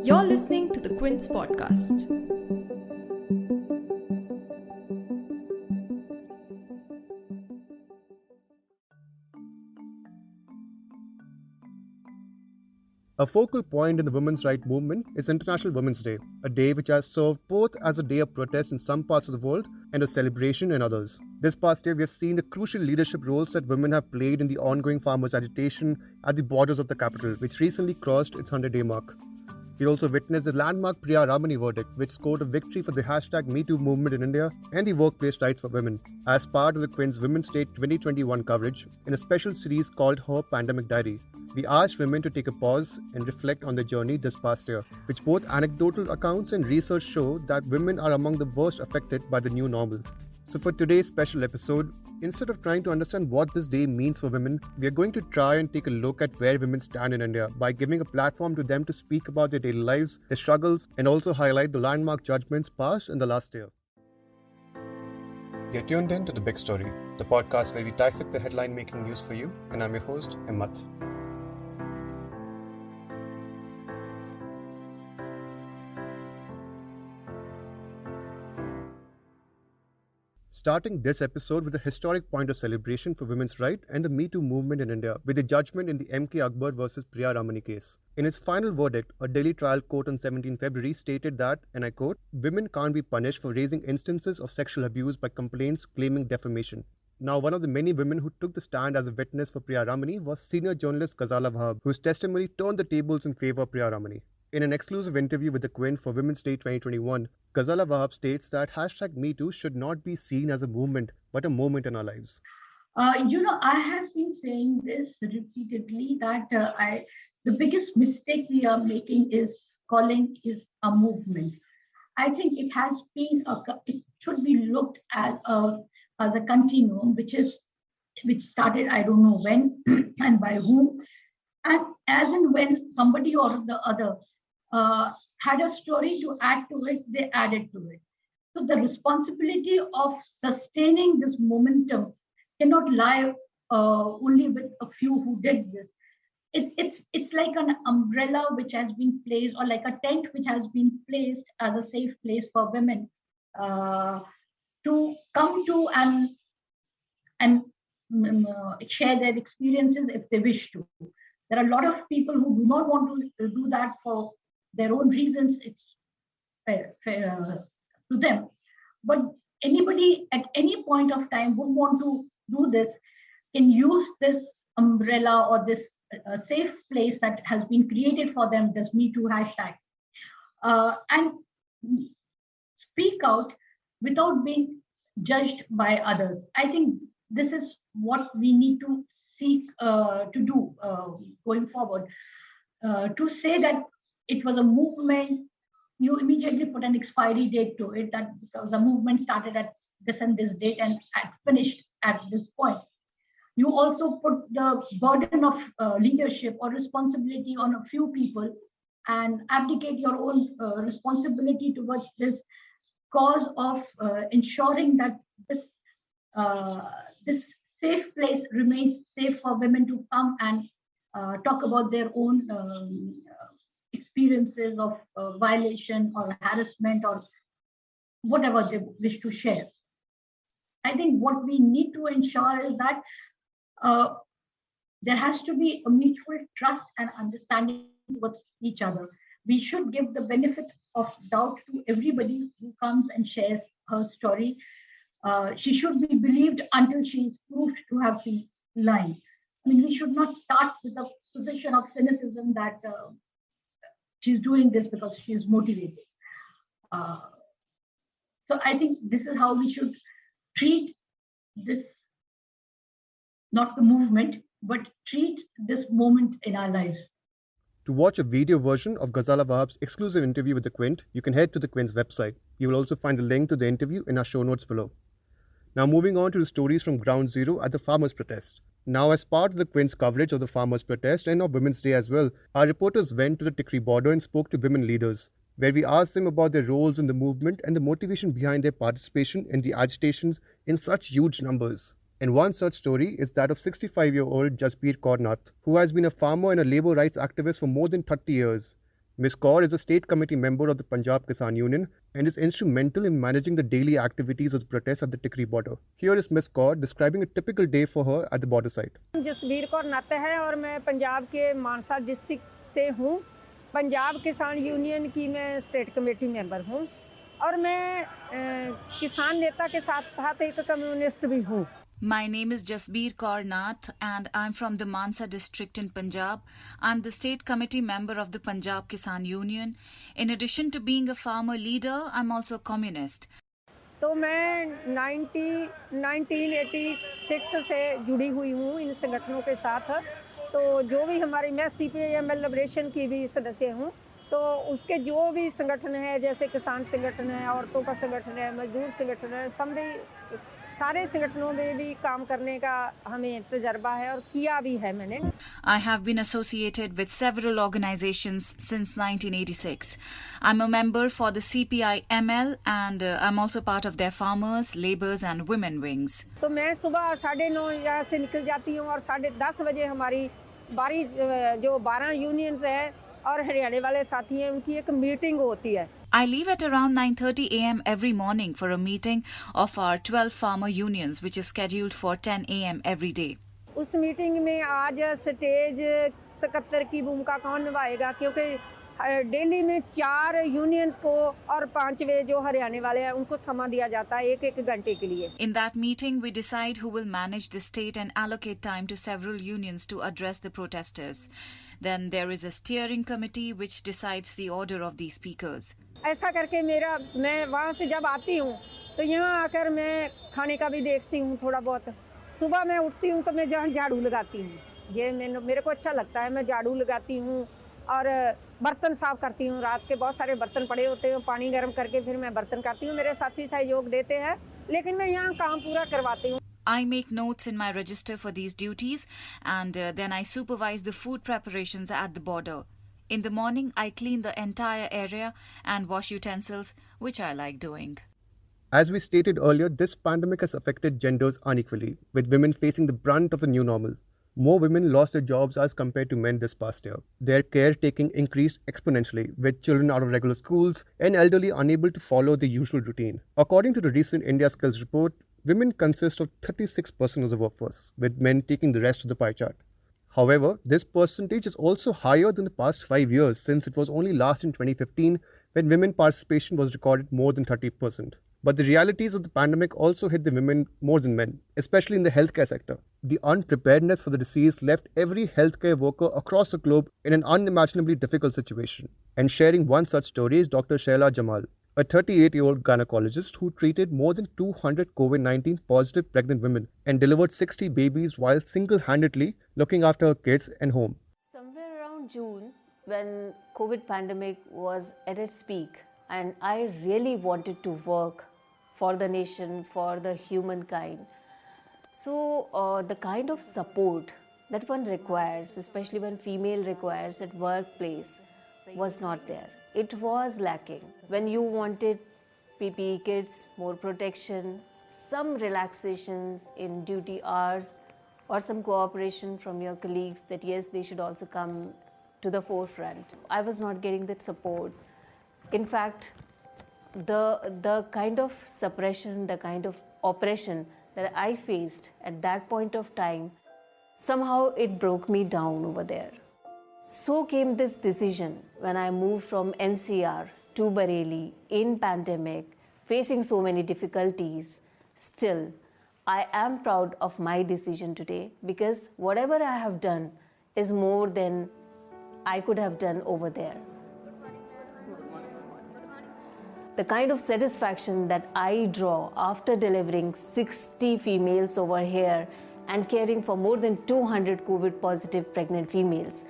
You're listening to the Quint's podcast. A focal point in the women's rights movement is International Women's Day, a day which has served both as a day of protest in some parts of the world and a celebration in others. This past year, we have seen the crucial leadership roles that women have played in the ongoing farmers' agitation at the borders of the capital, which recently crossed its 100-day mark. We also witnessed the landmark Priya Ramani verdict, which scored a victory for the #MeToo movement in India and the workplace rights for women, as part of the Quint's Women's Day 2021 coverage in a special series called Her Pandemic Diary. We asked women to take a pause and reflect on their journey this past year, which both anecdotal accounts and research show that women are among the worst affected by the new normal. So for today's special episode, instead of trying to understand what this day means for women, we are going to try and take a look at where women stand in India by giving a platform to them to speak about their daily lives, their struggles, and also highlight the landmark judgments passed in the last year. You're tuned in to The Big Story, the podcast where we dissect the headline-making news for you, and I'm your host, Himmat. Starting this episode with a historic point of celebration for women's rights and the Me Too movement in India with the judgment in the M.K. Akbar versus Priya Ramani case. In its final verdict, a Delhi trial court on 17 February stated that, and I quote, "Women can't be punished for raising instances of sexual abuse by complaints claiming defamation." Now, one of the many women who took the stand as a witness for Priya Ramani was senior journalist Ghazala Wahab, whose testimony turned the tables in favor of Priya Ramani. In an exclusive interview with the Quint for Women's Day 2021, Ghazala Wahab states that #MeToo should not be seen as a movement, but a moment in our lives. I have been saying this repeatedly that the biggest mistake we are making is calling is a movement. I think it has been it should be looked at as a continuum, which started I don't know when and by whom, and as and when somebody or the other had a story to add to it, they added to it. So the responsibility of sustaining this momentum cannot lie only with a few who did this. It's like an umbrella which has been placed, or like a tent which has been placed as a safe place for women to come to and share their experiences if they wish to. There are a lot of people who do not want to do that for their own reasons. It's fair to them. But anybody at any point of time would want to do this, can use this umbrella or this safe place that has been created for them, this Me Too hashtag, and speak out without being judged by others. I think this is what we need to seek to do going forward. To say that it was a movement, you immediately put an expiry date to it, that the movement started at this and this date and finished at this point. You also put the burden of leadership or responsibility on a few people and abdicate your own responsibility towards this cause of ensuring that this safe place remains safe for women to come and talk about their own experiences of violation or harassment or whatever they wish to share. I think what we need to ensure is that there has to be a mutual trust and understanding towards each other. We should give the benefit of doubt to everybody who comes and shares her story. She should be believed until she is proved to have been lying. I mean, we should not start with a position of cynicism that she's doing this because she is motivated. So I think this is how we should treat this, not the movement, but treat this moment in our lives. To watch a video version of Ghazala Wahab's exclusive interview with the Quint, you can head to the Quint's website. You will also find the link to the interview in our show notes below. Now moving on to the stories from ground zero at the farmers' protest. Now, as part of the Quint's coverage of the farmers' protest and of Women's Day as well, our reporters went to the Tikri border and spoke to women leaders, where we asked them about their roles in the movement and the motivation behind their participation in the agitations in such huge numbers. And one such story is that of 65-year-old Jasbir Kaur Nath, who has been a farmer and a labour rights activist for more than 30 years. Ms. Kaur is a state committee member of the Punjab Kisan Union and is instrumental in managing the daily activities of the protests at the Tikri border. Here is Ms. Kaur describing a typical day for her at the border site. Jasbir Kaur नत्थ है और मैं पंजाब के मानसा district से हूँ। पंजाब किसान union की मैं state committee member हूँ और मैं किसान नेता के साथ साथ एक कम्युनिस्ट भी हूँ। My name is Jasbir Kaur Nath and I'm from the Mansa district in Punjab. I'm the state committee member of the Punjab Kisan Union. In addition to being a farmer leader, I'm also a communist. तो मैं 1986 से जुड़ी हुई हूँ इन संगठनों के साथ। तो जो भी हमारी मैं CPIML लिबरेशन की भी सदस्य हूँ। तो उसके जो भी संगठन है जैसे किसान संगठन है, औरतों का संगठन है, मजदूर संगठन है, सारे संगठनों में भी काम करने का हमें तजर्बा है और किया भी है मैंने। I have been associated with several organizations since 1986. I'm a member for the CPI-ML and I'm also part of their farmers, labours and women wings. तो मैं सुबह 9:30 यहाँ से निकल जाती हूँ और 10:30 बजे हमारी जो 12 यूनियंस है और हरियाणा वाले साथी हैं उनकी एक मीटिंग होती है। I leave at around 9:30 a.m. every morning for a meeting of our 12 farmer unions, which is scheduled for 10 a.m. every day. उस मीटिंग में आज स्टेज सकत्तर की भूमिका कौन निभाएगा, क्योंकि डेली में 4 यूनियंस को और 5वें जो हरियाणा वाले हैं उनको समय दिया जाता है एक घंटे के लिए। In that meeting, we decide who will manage the state and allocate time to several unions to address the protesters. Then there is a steering committee which decides the order of these speakers. ऐसा करके मैं वहाँ से जब आती हूँ तो यहाँ आकर मैं खाने का भी देखती हूँ थोड़ा बहुत। सुबह मैं उठती हूँ तो मैं जहाँ झाड़ू लगाती हूँ, ये मेरे को अच्छा लगता है। मैं झाड़ू लगाती हूँ और बर्तन साफ करती हूँ। रात के बहुत सारे बर्तन पड़े होते हैं, पानी गर्म करके फिर मैं बर्तन करती हूँ। मेरे साथी सहयोग देते हैं लेकिन मैं यहाँ काम पूरा करवाती हूँ। I make notes in my register for these duties and then I supervise the food preparations at the border. In the morning, I clean the entire area and wash utensils, which I like doing. As we stated earlier, this pandemic has affected genders unequally, with women facing the brunt of the new normal. More women lost their jobs as compared to men this past year. Their caretaking increased exponentially, with children out of regular schools and elderly unable to follow the usual routine. According to the recent India Skills report, women consist of 36% of the workforce, with men taking the rest of the pie chart. However, this percentage is also higher than the past 5 years, since it was only last in 2015 when women participation was recorded more than 30%. But the realities of the pandemic also hit the women more than men, especially in the healthcare sector. The unpreparedness for the disease left every healthcare worker across the globe in an unimaginably difficult situation. And sharing one such story is Dr. Shaila Jamal, a 38-year-old gynecologist who treated more than 200 COVID-19 positive pregnant women and delivered 60 babies while single-handedly looking after her kids and home. Somewhere around June, when COVID pandemic was at its peak, and I really wanted to work for the nation, for the humankind. So the kind of support that one requires, especially when female requires at workplace, was not there. It was lacking. When you wanted PPE kits, more protection, some relaxations in duty hours, or some cooperation from your colleagues that yes, they should also come to the forefront. I was not getting that support. In fact, the kind of suppression, the kind of oppression that I faced at that point of time, somehow it broke me down over there. So came this decision when I moved from NCR to Bareilly in pandemic, facing so many difficulties. Still, I am proud of my decision today because whatever I have done is more than I could have done over there. The kind of satisfaction that I draw after delivering 60 females over here and caring for more than 200 COVID positive pregnant females,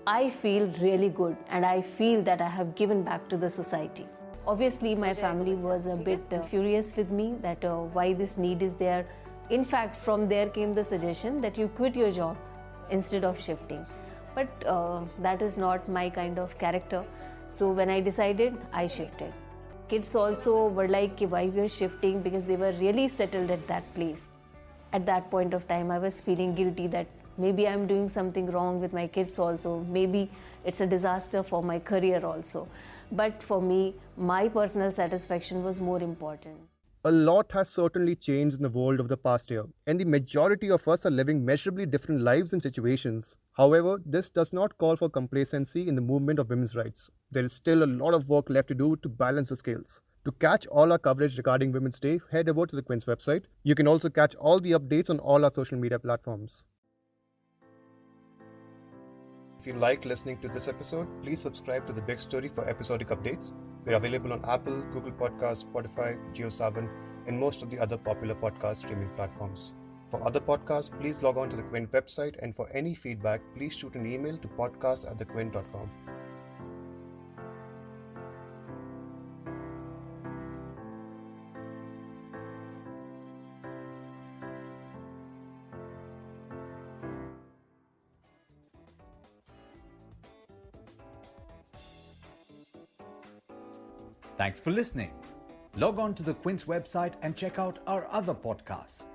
I feel really good and I feel that I have given back to the society. Obviously, my family was a bit furious with me that why this need is there. In fact, from there came the suggestion that you quit your job instead of shifting. But that is not my kind of character. So when I decided, I shifted. Kids also were like, why we are shifting, because they were really settled at that place. at that point of time I was feeling guilty that maybe I'm doing something wrong with my kids also, maybe it's a disaster for my career also. But for me, my personal satisfaction was more important. A lot has certainly changed in the world of the past year, and the majority of us are living measurably different lives and situations. However, this does not call for complacency in the movement of women's rights. There is still a lot of work left to do to balance the scales. To catch all our coverage regarding Women's Day, head over to the Quint's website. You can also catch all the updates on all our social media platforms. If you like listening to this episode, please subscribe to The Big Story for episodic updates. We're available on Apple, Google Podcasts, Spotify, JioSaavn, and most of the other popular podcast streaming platforms. For other podcasts, please log on to the Quint website, and for any feedback, please shoot an email to podcast@thequint.com. Thanks for listening. Log on to the Quint's website and check out our other podcasts.